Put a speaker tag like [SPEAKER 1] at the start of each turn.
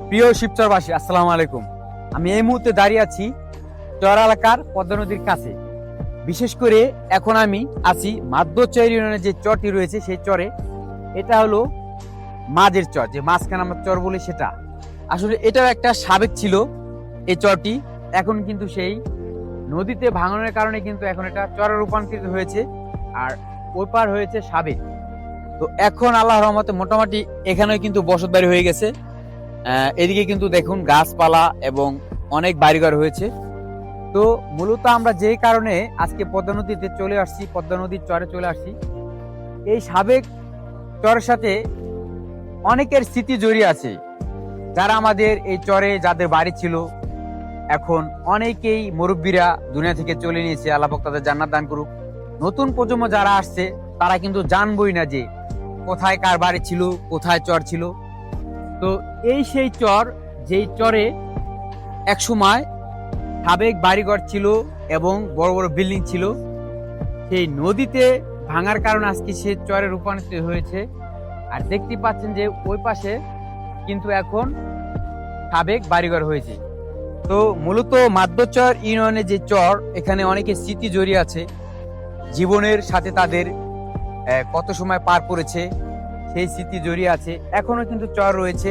[SPEAKER 1] প্রিয় শিবচরবাসী, আসসালামু আলাইকুম। আমি এই মুহূর্তে দাঁড়িয়ে আছি চর এলাকার পদ্মা নদীর কাছে। বিশেষ করে এখন আমি আছি মাধ্যচর ইউনিয়নের যে চরটি রয়েছে সেই চরে। এটা হলো মাঝের চর, যে মাঝখানে আমরা চর বলি সেটা। আসলে এটাও একটা সাবেক ছিল এই চরটি। এখন কিন্তু সেই নদীতে ভাঙনের কারণে কিন্তু এখন এটা চরে রূপান্তরিত হয়েছে, আর ওই পার হয়েছে সাবেক। তো এখন আল্লাহর রহমতে মোটামুটি এখানেও কিন্তু বসত বাড়ি হয়ে গেছে। এদিকে কিন্তু দেখুন গাছপালা এবং অনেক বাড়িঘর হয়েছে। তো মূলত আমরা যেই কারণে আজকে পদ্মা নদীতে চলে আসছি, পদ্মা নদীর চরে চলে আসছি, এই সাবেক চরের সাথে অনেকের স্মৃতি জড়িয়ে আছে। যারা আমাদের এই চরে যাদের বাড়ি ছিল, এখন অনেকেই মুরব্বীরা দুনিয়া থেকে চলে নিয়েছে, আল্লাহ পাক তাদের জান্নাত দান করুক। নতুন প্রজন্ম যারা আসছে তারা কিন্তু জানবই না যে কোথায় কার বাড়ি ছিল, কোথায় চর ছিল। তো এই সেই চর, যেই চরে একসময় সাবেক বাড়িঘর ছিল এবং বড় বড় বিল্ডিং ছিল। সেই নদীতে ভাঙার কারণে আজকে সে চরে রূপান্তরিত হয়েছে। আর দেখতে পাচ্ছেন যে ওই পাশে কিন্তু এখন সাবেক বাড়িঘর হয়েছে। তো মূলত মাধ্যচর ইউনিয়নের যে চর, এখানে অনেকের স্মৃতি জড়িয়ে আছে। জীবনের সাথে তাদের কত সময় পার করেছে সেই স্মৃতি জড়িয়ে আছে। এখনো কিন্তু চর রয়েছে।